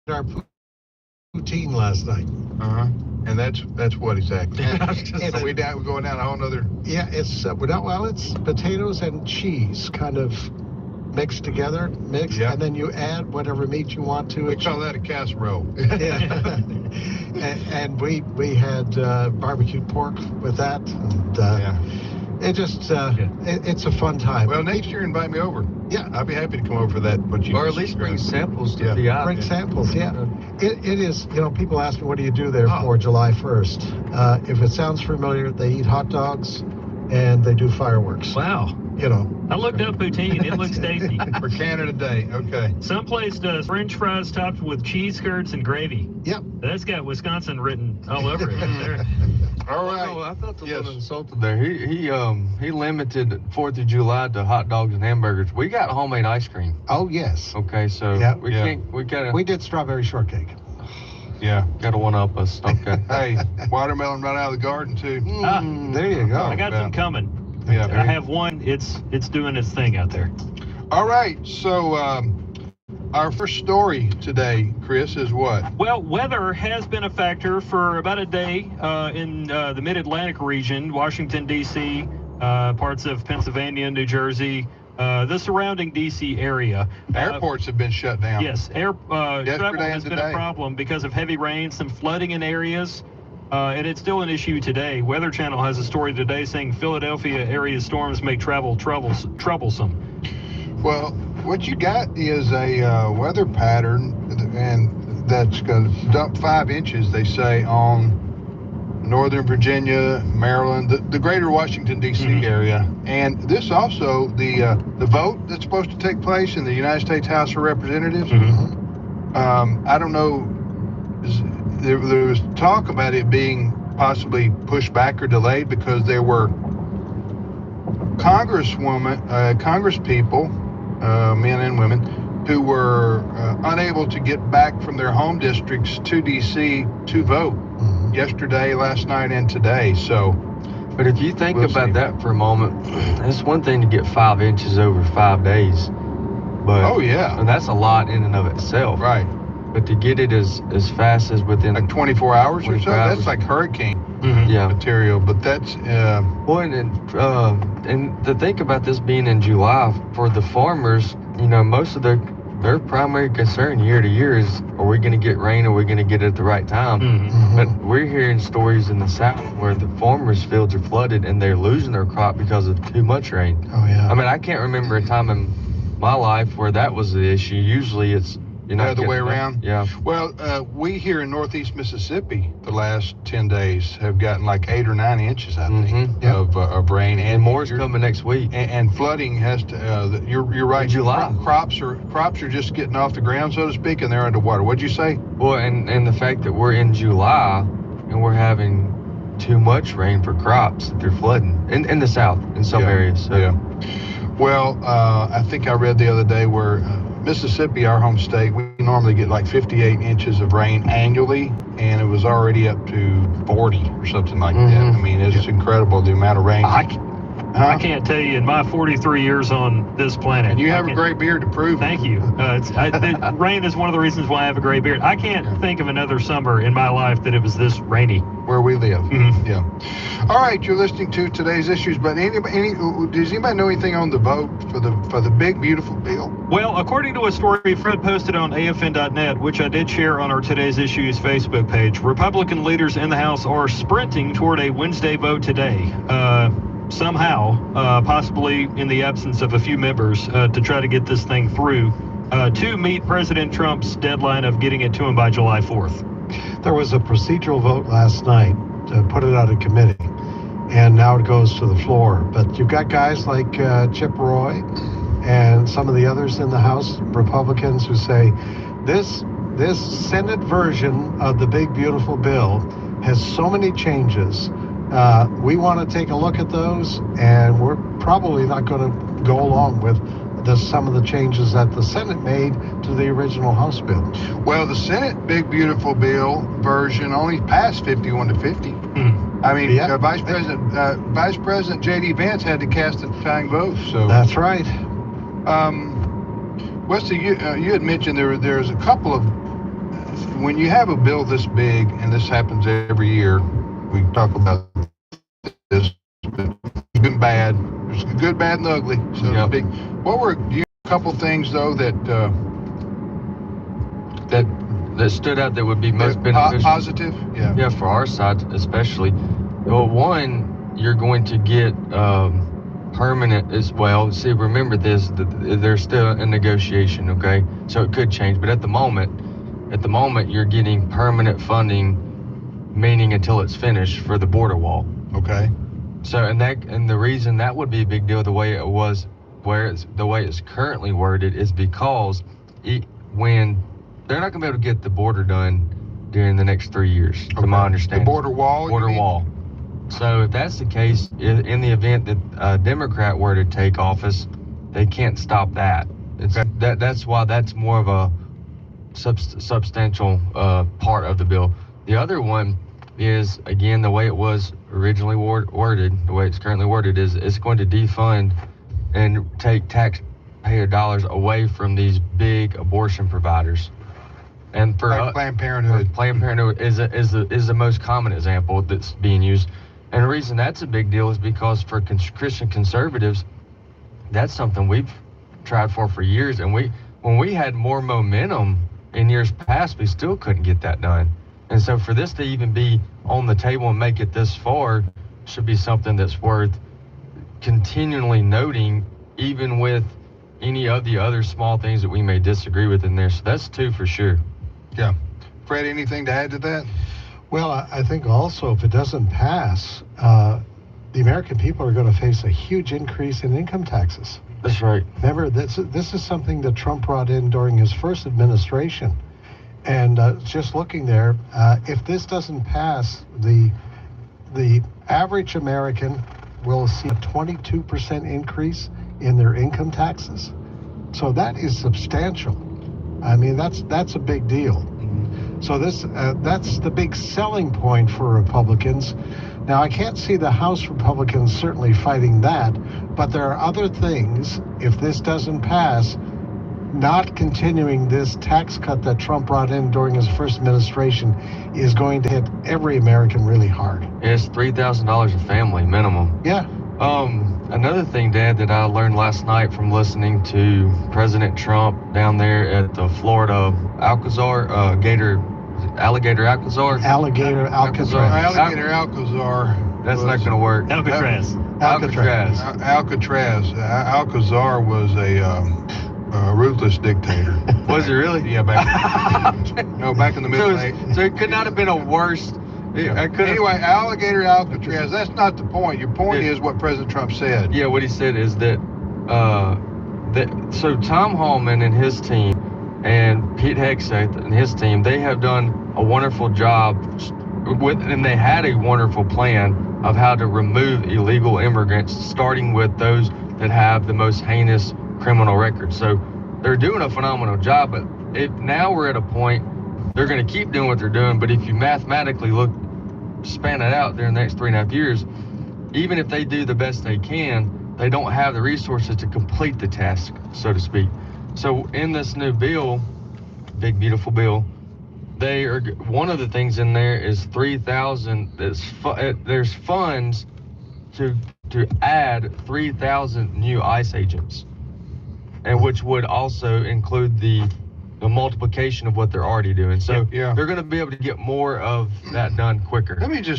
our poutine last night. And that's what exactly? We're going down a whole nother. Yeah, it's it's potatoes and cheese kind of mixed together, and then you add whatever meat you want to it. We call that a casserole. Yeah. and we had barbecued pork with that, and it just it's a fun time. Well, next year invite me over. Yeah, I'll be happy to come over for that. Or at least bring samples to the eye. Bring samples, It is, people ask me, what do you do there for July 1st? If it sounds familiar, they eat hot dogs and they do fireworks. Wow. I looked up poutine. It looks tasty. For Canada Day, okay. Some place does French fries topped with cheese skirts and gravy. Yep. That's got Wisconsin written all over it right there. All right. I thought the little insulted there. He limited 4th of July to hot dogs and hamburgers. We got homemade ice cream. Oh, yes. Okay, so we did strawberry shortcake. Yeah. Gotta one-up us. Okay. Hey, watermelon right out of the garden, too. There you go. I got some coming. Yeah. I have one. It's doing its thing out there. All right. So our first story today, Chris, is what? Well, weather has been a factor for about a day in the Mid-Atlantic region, Washington, D.C., parts of Pennsylvania, New Jersey, the surrounding D.C. area. Airports have been shut down. Yes. Travel has been a problem because of heavy rain, some flooding in areas. And it's still an issue today. Weather Channel has a story today saying Philadelphia area storms make travel troublesome. Well, what you got is a weather pattern, and that's going to dump 5 inches, they say, on Northern Virginia, Maryland, the greater Washington, D.C. area. And this also, the vote that's supposed to take place in the United States House of Representatives, I don't know, there was talk about it being possibly pushed back or delayed because there were congresspeople, men and women, who were unable to get back from their home districts to D.C. to vote yesterday, last night, and today. So, but if you think about that for a moment, it's one thing to get 5 inches over 5 days. But, and that's a lot in and of itself. Right. But to get it as fast as within like 24 hours or so, that's like hurricane material. But that's and to think about this being in July for the farmers, most of their primary concern year to year is, are we going to get rain? Are we going to get it at the right time? But we're hearing stories in the South where the farmers' fields are flooded and they're losing their crop because of too much rain. Oh yeah. I mean, I can't remember a time in my life where that was the issue. Usually it's the other way around? Yeah. Well, we here in northeast Mississippi the last 10 days have gotten like 8 or 9 inches, I think, of rain. And more is coming next week. And flooding has to, you're right. In July. Crops are just getting off the ground, so to speak, and they're underwater. What'd you say? Well, and the fact that we're in July and we're having too much rain for crops, they're flooding in the South in some areas. So. Yeah. Well, I think I read the other day where Mississippi, our home state, we normally get like 58 inches of rain annually, and it was already up to 40 or something like that. I mean, it's incredible the amount of rain. I can't tell you in my 43 years on this planet. And you have a great beard to prove it. Thank you. Rain is one of the reasons why I have a gray beard. I can't think of another summer in my life that it was this rainy. Where we live. Yeah. All right, you're listening to today's issues, but does anybody know anything on the vote for the big, beautiful bill? Well, according to a story Fred posted on AFN.net, which I did share on our Today's Issues Facebook page, Republican leaders in the House are sprinting toward a Wednesday vote today. Somehow, possibly in the absence of a few members, to try to get this thing through to meet President Trump's deadline of getting it to him by July 4th. There was a procedural vote last night to put it out of committee, and now it goes to the floor. But you've got guys like Chip Roy and some of the others in the House, Republicans, who say this Senate version of the big, beautiful bill has so many changes. We want to take a look at those, and we're probably not going to go along with some of the changes that the Senate made to the original House bill. Well, the Senate big, beautiful bill version only passed 51 to 50. I mean, Vice President J.D. Vance had to cast a tying vote. So that's right. Wesley, you had mentioned there's a couple of when you have a bill this big, and this happens every year, we talk about this, good and bad. There's good, bad, and ugly, so to speak. What were a couple things though that stood out that would be most beneficial? Positive, yeah, for our side especially. Well, one, you're going to get permanent as well. See, remember this, there's still a negotiation, okay? So it could change, but at the moment you're getting permanent funding, meaning until it's finished, for the border wall. Okay. So and the reason that would be a big deal the way it was, the way it's currently worded, is because when they're not going to be able to get the border done during the next 3 years, to my understanding. The border wall? Border wall. So if that's the case, in the event that a Democrat were to take office, they can't stop that. That's why that's more of a substantial part of the bill. The other one is, again, the way it was originally worded, the way it's currently worded, is it's going to defund and take taxpayer dollars away from these big abortion providers. And for like Planned Parenthood. Planned Parenthood is the most common example that's being used. And the reason that's a big deal is because for Christian conservatives, that's something we've tried for years. And when we had more momentum in years past, we still couldn't get that done. And so for this to even be on the table and make it this far should be something that's worth continually noting, even with any of the other small things that we may disagree with in there. So that's two for sure. Yeah. Fred, anything to add to that? Well, I think also if it doesn't pass, the American people are going to face a huge increase in income taxes. That's right. Remember, this is something that Trump brought in during his first administration. And just looking there, if this doesn't pass, the average American will see a 22% increase in their income taxes. So that is substantial. I mean, that's a big deal. So that's the big selling point for Republicans. Now, I can't see the House Republicans certainly fighting that, but there are other things, if this doesn't pass, not continuing this tax cut that Trump brought in during his first administration is going to hit every American really hard. It's $3,000 a family minimum. Yeah. Another thing, Dad, that I learned last night from listening to President Trump down there at the Florida Alcazar, Alligator Alcazar. Alligator Alcazar. Alligator Alcazar. That's not going to work. Alcatraz. Alcazar was a ruthless dictator. Was it really? Yeah, back in the Middle Ages. So it could not have been a worse. Anyway, Alligator Alcatraz, that's not the point. Your point is what President Trump said. Yeah, what he said is that, so Tom Hallman and his team and Pete Hegseth and his team, they have done a wonderful job and they had a wonderful plan of how to remove illegal immigrants, starting with those that have the most heinous criminal records. So they're doing a phenomenal job, but now we're at a point, they're going to keep doing what they're doing, but if you mathematically span it out during the next 3.5 years, even if they do the best they can, they don't have the resources to complete the task, so to speak. So in this new bill, big beautiful bill, one of the things in there is 3,000. There's funds to add 3,000 new ICE agents, and which would also include the multiplication of what they're already doing. So they're going to be able to get more of that done quicker. Let me just